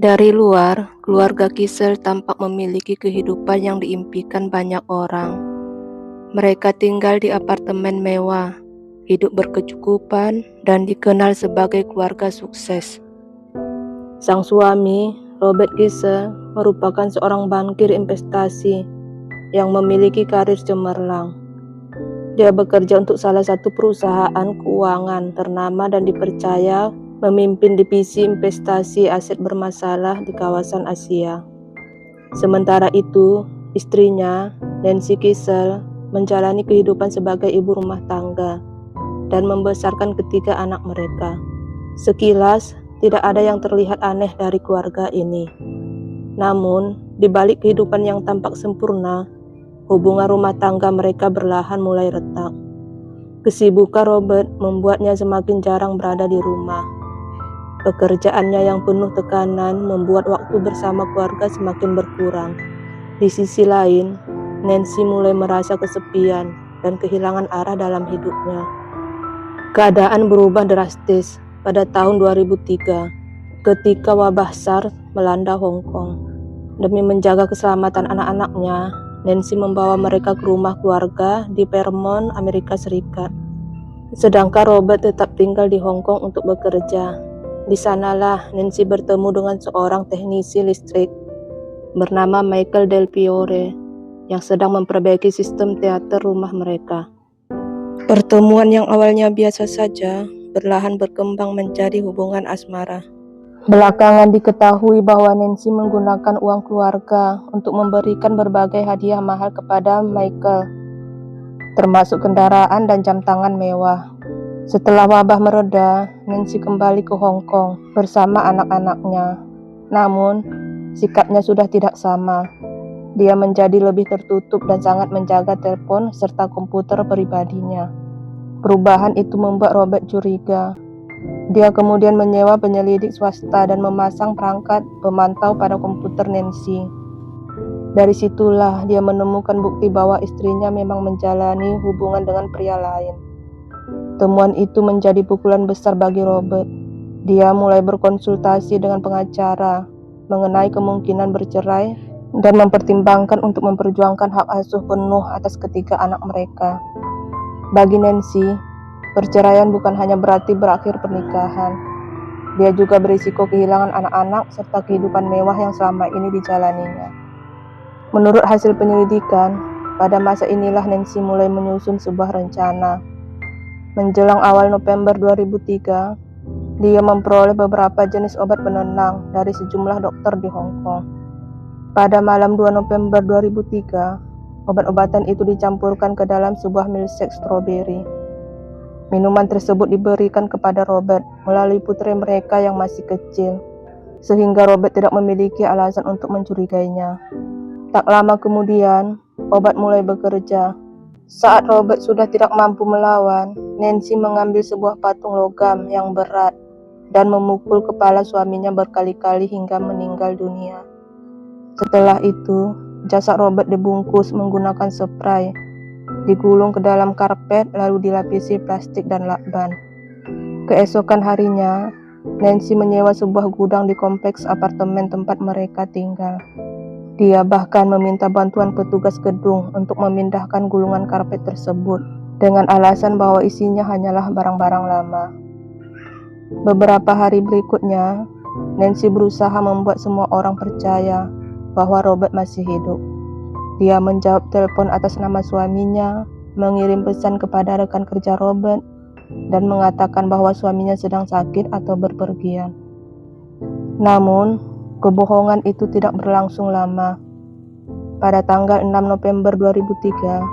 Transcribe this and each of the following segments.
Dari luar, keluarga Kisel tampak memiliki kehidupan yang diimpikan banyak orang. Mereka tinggal di apartemen mewah, hidup berkecukupan, dan dikenal sebagai keluarga sukses. Sang suami, Robert Kisel, merupakan seorang bankir investasi yang memiliki karir cemerlang. Dia bekerja untuk salah satu perusahaan keuangan ternama dan dipercaya memimpin divisi investasi aset bermasalah di kawasan Asia. Sementara itu, istrinya, Nancy Kisel, menjalani kehidupan sebagai ibu rumah tangga dan membesarkan ketiga anak mereka. Sekilas, tidak ada yang terlihat aneh dari keluarga ini. Namun, di balik kehidupan yang tampak sempurna, hubungan rumah tangga mereka perlahan mulai retak. Kesibukan Robert membuatnya semakin jarang berada di rumah. Pekerjaannya yang penuh tekanan membuat waktu bersama keluarga semakin berkurang. Di sisi lain, Nancy mulai merasa kesepian dan kehilangan arah dalam hidupnya. Keadaan berubah drastis pada tahun 2003 ketika wabah SARS melanda Hong Kong. Demi menjaga keselamatan anak-anaknya, Nancy membawa mereka ke rumah keluarga di Vermont, Amerika Serikat. Sedangkan Robert tetap tinggal di Hong Kong untuk bekerja. Di sanalah Nancy bertemu dengan seorang teknisi listrik bernama Michael Del Fiore yang sedang memperbaiki sistem teater rumah mereka. Pertemuan yang awalnya biasa saja perlahan berkembang menjadi hubungan asmara. Belakangan diketahui bahwa Nancy menggunakan uang keluarga untuk memberikan berbagai hadiah mahal kepada Michael, termasuk kendaraan dan jam tangan mewah. Setelah wabah mereda, Nancy kembali ke Hong Kong bersama anak-anaknya. Namun, sikapnya sudah tidak sama. Dia menjadi lebih tertutup dan sangat menjaga telepon serta komputer pribadinya. Perubahan itu membuat Robert curiga. Dia kemudian menyewa penyelidik swasta dan memasang perangkat pemantau pada komputer Nancy. Dari situlah dia menemukan bukti bahwa istrinya memang menjalani hubungan dengan pria lain. Temuan itu menjadi pukulan besar bagi Robert. Dia mulai berkonsultasi dengan pengacara mengenai kemungkinan bercerai dan mempertimbangkan untuk memperjuangkan hak asuh penuh atas ketiga anak mereka. Bagi Nancy, perceraian bukan hanya berarti berakhir pernikahan. Dia juga berisiko kehilangan anak-anak serta kehidupan mewah yang selama ini dijalaninya. Menurut hasil penyelidikan, pada masa inilah Nancy mulai menyusun sebuah rencana. Menjelang awal November 2003, dia memperoleh beberapa jenis obat penenang dari sejumlah dokter di Hong Kong. Pada malam 2 November 2003, obat-obatan itu dicampurkan ke dalam sebuah milkshake stroberi. Minuman tersebut diberikan kepada Robert melalui putri mereka yang masih kecil, sehingga Robert tidak memiliki alasan untuk mencurigainya. Tak lama kemudian, obat mulai bekerja. Saat Robert sudah tidak mampu melawan, Nancy mengambil sebuah patung logam yang berat dan memukul kepala suaminya berkali-kali hingga meninggal dunia. Setelah itu, jasad Robert dibungkus menggunakan spray, digulung ke dalam karpet lalu dilapisi plastik dan lakban. Keesokan harinya, Nancy menyewa sebuah gudang di kompleks apartemen tempat mereka tinggal. Dia bahkan meminta bantuan petugas gedung untuk memindahkan gulungan karpet tersebut dengan alasan bahwa isinya hanyalah barang-barang lama. Beberapa hari berikutnya, Nancy berusaha membuat semua orang percaya bahwa Robert masih hidup. Dia menjawab telepon atas nama suaminya, mengirim pesan kepada rekan kerja Robert, dan mengatakan bahwa suaminya sedang sakit atau berpergian. Namun, kebohongan itu tidak berlangsung lama. Pada tanggal 6 November 2003,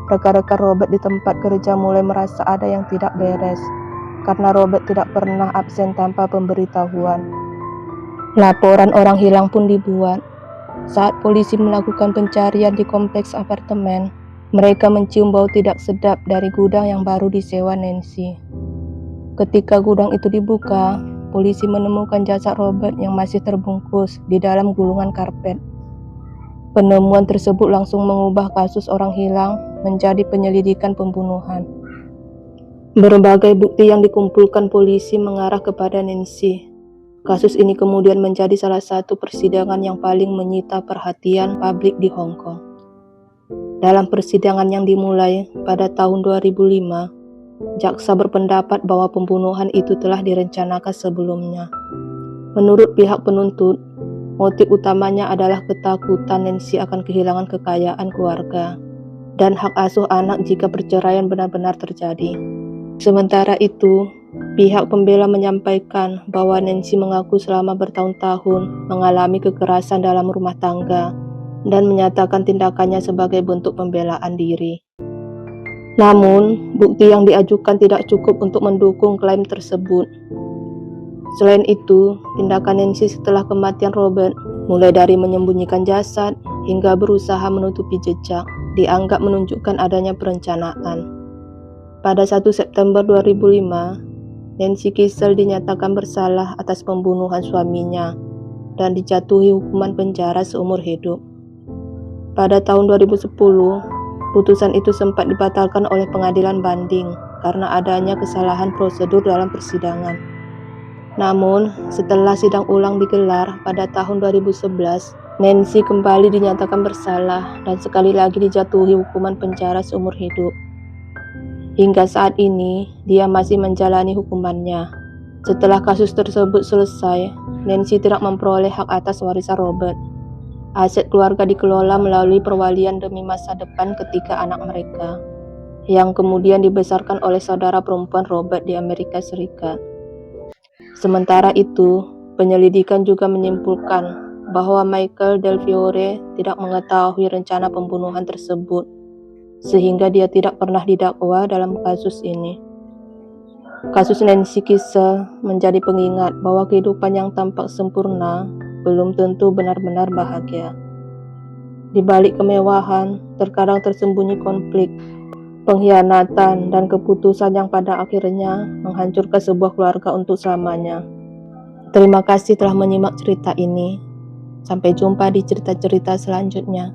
rekan-rekan Robert di tempat kerja mulai merasa ada yang tidak beres, karena Robert tidak pernah absen tanpa pemberitahuan. Laporan orang hilang pun dibuat. Saat polisi melakukan pencarian di kompleks apartemen, mereka mencium bau tidak sedap dari gudang yang baru disewa Nancy. Ketika gudang itu dibuka, polisi menemukan jasad Robert yang masih terbungkus di dalam gulungan karpet. Penemuan tersebut langsung mengubah kasus orang hilang menjadi penyelidikan pembunuhan. Berbagai bukti yang dikumpulkan polisi mengarah kepada Nancy. Kasus ini kemudian menjadi salah satu persidangan yang paling menyita perhatian publik di Hong Kong. Dalam persidangan yang dimulai pada tahun 2005, jaksa berpendapat bahwa pembunuhan itu telah direncanakan sebelumnya. Menurut pihak penuntut, motif utamanya adalah ketakutan Nancy akan kehilangan kekayaan keluarga dan hak asuh anak jika perceraian benar-benar terjadi. Sementara itu, pihak pembela menyampaikan bahwa Nancy mengaku selama bertahun-tahun mengalami kekerasan dalam rumah tangga dan menyatakan tindakannya sebagai bentuk pembelaan diri. Namun, bukti yang diajukan tidak cukup untuk mendukung klaim tersebut. Selain itu, tindakan Nancy setelah kematian Robert, mulai dari menyembunyikan jasad hingga berusaha menutupi jejak, dianggap menunjukkan adanya perencanaan. Pada 1 September 2005, Nancy Kyssel dinyatakan bersalah atas pembunuhan suaminya dan dijatuhi hukuman penjara seumur hidup. Pada tahun 2010, putusan itu sempat dibatalkan oleh pengadilan banding karena adanya kesalahan prosedur dalam persidangan. Namun, setelah sidang ulang digelar pada tahun 2011, Nancy kembali dinyatakan bersalah dan sekali lagi dijatuhi hukuman penjara seumur hidup. Hingga saat ini, dia masih menjalani hukumannya. Setelah kasus tersebut selesai, Nancy tidak memperoleh hak atas warisan Robert. Aset keluarga dikelola melalui perwalian demi masa depan ketiga anak mereka, yang kemudian dibesarkan oleh saudara perempuan Robert di Amerika Serikat. Sementara itu, penyelidikan juga menyimpulkan bahwa Michael Del Fiore tidak mengetahui rencana pembunuhan tersebut, sehingga dia tidak pernah didakwa dalam kasus ini. Kasus Nancy Kyssel menjadi pengingat bahwa kehidupan yang tampak sempurna belum tentu benar-benar bahagia. Di balik kemewahan, terkadang tersembunyi konflik, pengkhianatan, dan keputusan yang pada akhirnya menghancurkan sebuah keluarga untuk selamanya. Terima kasih telah menyimak cerita ini. Sampai jumpa di cerita-cerita selanjutnya.